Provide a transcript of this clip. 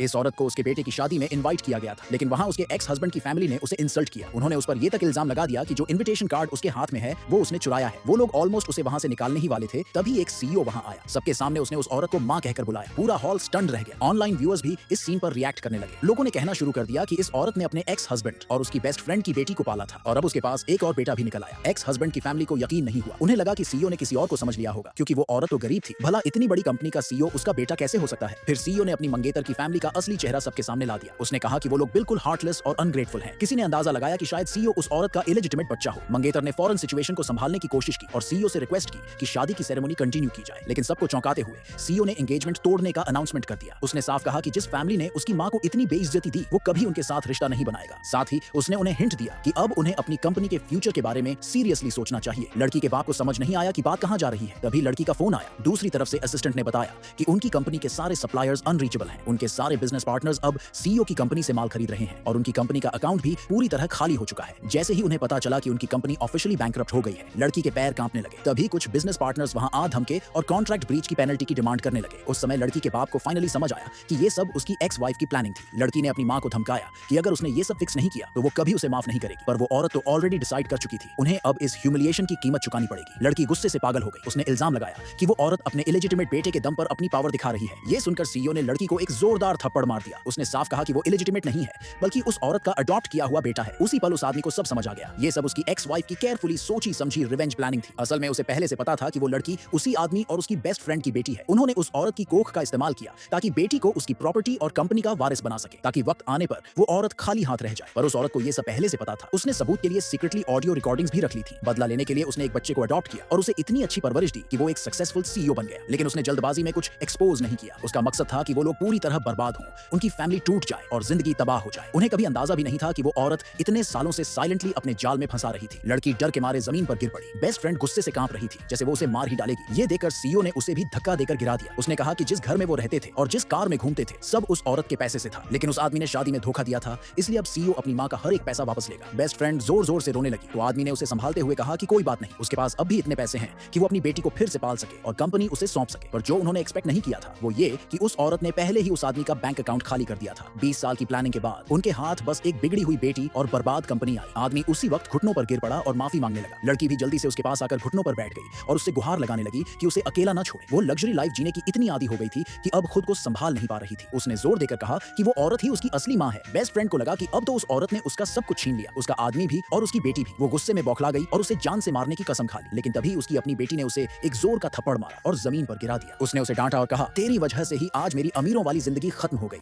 इस औरत को उसके बेटे की शादी में इनवाइट किया गया था, लेकिन वहां उसके एक्स हस्बैंड की फैमिली ने उसे इंसल्ट किया। उन्होंने उस पर यह तक इल्जाम लगा दिया कि जो इनविटेशन कार्ड उसके हाथ में है वो उसने चुराया है। वो लोग ऑलमोस्ट उसे वहां से निकालने ही वाले थे, तभी एक सीईओ वहां आया। सबके सामने उसने उस औरत को मां कहकर बुलाया। पूरा हॉल स्टन्ड रह गया। ऑनलाइन व्यूअर्स भी इस सीन पर रिएक्ट करने लगे। लोगों ने कहना शुरू कर दिया कि इस औरत ने अपने एक्स हस्बैंड और उसकी बेस्ट फ्रेंड की बेटी को पाला था और अब उसके पास एक और बेटा भी निकल आया। एक्स हस्बैंड की फैमिली को यकीन नहीं हुआ। उन्हें लगा कि सीईओ ने किसी और को समझ लिया होगा, क्योंकि वो औरत तो गरीब थी। भला इतनी बड़ी कंपनी का सीईओ उसका बेटा कैसे हो सकता है? फिर सीईओ ने अपनी मंगेतर की फैमिली का असली चेहरा सबके सामने ला दिया। उसने कहा कि वो लोग बिल्कुल हार्टलेस और अनग्रेटफुल हैं। किसी ने अंदाजा लगाया कि शायद सीईओ उस औरत का इलेजिटिमेट बच्चा हो। मंगेतर ने फौरन सिचुएशन को संभालने की कोशिश की और सीईओ से रिक्वेस्ट की कि शादी की सेरेमनी कंटिन्यू की जाए, लेकिन सबको चौंकाते हुए सीईओ ने एंगेजमेंट तोड़ने का अनाउंसमेंट कर दिया। उसने साफ कहा कि जिस फैमिली ने उसकी मां को इतनी बेइज्जती दी वो कभी उनके साथ रिश्ता नहीं बनाएगा। साथ ही उसने उन्हें हिंट दिया कि अब उन्हें अपनी कंपनी के फ्यूचर के बारे में सीरियसली सोचना चाहिए। लड़की के बाप को समझ नहीं आया कि बात कहां जा रही है। तभी लड़की का फोन आया। दूसरी तरफ से असिस्टेंट ने बताया कि उनकी कंपनी के सारे सप्लायर्स अनरीचेबल हैं। उनके सारे बिजनेस पार्टनर्स अब सीईओ की कंपनी से माल खरीद रहे हैं और उनकी कंपनी का अकाउंट भी पूरी तरह खाली हो चुका है। जैसे ही उन्हें पता चला कि उनकी कंपनी ऑफिशियली बैंकरप्ट हो गई है, लड़की के पैर कांपने लगे। तभी कुछ बिजनेस पार्टनर्स वहां आ धमके और कॉन्ट्रैक्ट ब्रीच की पेनल्टी की डिमांड करने लगे। उस समय लड़की के बाप को फाइनली समझ आया कि ये सब उसकी एक्स वाइफ की प्लानिंग थी। लड़की ने अपनी मां को धमकाया कि अगर उसने ये सब फिक्स नहीं किया तो वो कभी उसे माफ नहीं करेगी। पर वो औरत तो ऑलरेडी डिसाइड कर चुकी थी, उन्हें अब इस ह्यूमिलिएशन की कीमत चुकानी पड़ेगी। लड़की गुस्से से पागल हो गई। उसने इल्जाम लगाया कि वो औरत अपने इलेजिटिमेट बेटे के दम पर अपनी पावर दिखा रही है। ये सुनकर सीईओ ने लड़की को एक जोरदार थप्पड़ मार दिया। उसने साफ कहा कि वो इलेजिटिमेट नहीं है, बल्कि उस औरत का अडॉप्ट किया हुआ बेटा है। उसी पल उस आदमी को सब समझ आ गया। ये सब उसकी एक्स वाइफ की केयरफुली सोची समझी रिवेंज प्लानिंग थी। असल में उसे पहले से पता था कि वो लड़की उसी आदमी और उसकी बेस्ट फ्रेंड की बेटी है। उन्होंने उस औरत की कोख का इस्तेमाल किया ताकि बेटी को उसकी प्रॉपर्टी और कंपनी का वारिस बना सके, ताकि वक्त आने पर वो औरत खाली हाथ रह जाए। पर उस औरत को ये सब पहले से पता था। उसने सबूत के लिए सीक्रेटली ऑडियो रिकॉर्डिंग्स भी रख ली थी। बदला लेने के लिए उसने एक बच्चे को अडॉप्ट किया और उसे इतनी अच्छी परवरिश दी कि वो एक सक्सेसफुल सीईओ बन गया। लेकिन उसने जल्दबाजी में कुछ एक्सपोज नहीं किया। उसका मकसद था कि वो लोग पूरी तरह बर्बाद हों, उनकी फैमिली टूट जाए और जिंदगी तबाह हो जाए। उन्हें कभी अंदाजा भी नहीं था कि वो औरत इतने सालों से साइलेंटली अपने जाल में फंसा रही थी। लड़की डर के मारे जमीन पर गिर पड़ी। बेस्ट फ्रेंड गुस्से से कांप रही थी, जैसे वो उसे मार ही डालेगी। ये देखकर सीईओ ने उसे भी धक्का देकर गिरा दिया। उसने कहा कि जिस घर में वो रहते थे और जिस कार में घूमते थे सब उस औरत के पैसे से था, लेकिन उस आदमी ने शादी में धोखा दिया था, इसलिए अब सीईओ अपनी मां का हर एक पैसा वापस लेगा। बेस्ट फ्रेंड जोर जोर से रोने लगी तो आदमी ने उसे संभालते हुए कहा कि कोई बात नहीं, उसके पास अब भी इतने पैसे हैं कि वो अपनी बेटी को फिर से पाल सके और कंपनी उसे सौंप सके। पर जो उन्होंने एक्सपेक्ट नहीं किया था वो ये कि उस औरत ने पहले ही उस आदमी का बैंक अकाउंट खाली कर दिया था। 20 साल की प्लानिंग के बाद उनके हाथ बस एक बिगड़ी हुई बेटी और बर्बाद कंपनी आई। आदमी उसी वक्त घुटनों पर गिर पड़ा और माफी मांगने लगा। लड़की भी जल्दी से उसके पास आकर घुटनों पर बैठ गई और उससे गुहार लगाने लगी कि उसे अकेला ना छोड़े। वो लग्जरी लाइफ जीने की इतनी आदी हो गई थी कि अब खुद को संभाल नहीं पा रही थी। उसने जोर देकर कहा कि वो औरत ही उसकी असली मां है। बेस्ट फ्रेंड को लगा कि अब तो उस औरत ने उसका सब कुछ छीन लिया, उसका आदमी भी और उसकी बेटी भी। वो गुस्से में बौखला गई और उसे जान से मारने की कसम खा ली, लेकिन तभी उसकी अपनी बेटी ने उसे एक जोर का थप्पड़ मारा और जमीन पर गिरा दिया। उसने उसे डांटा और कहा, तेरी वजह से ही आज मेरी अमीरों वाली जिंदगी खत्म हो गई।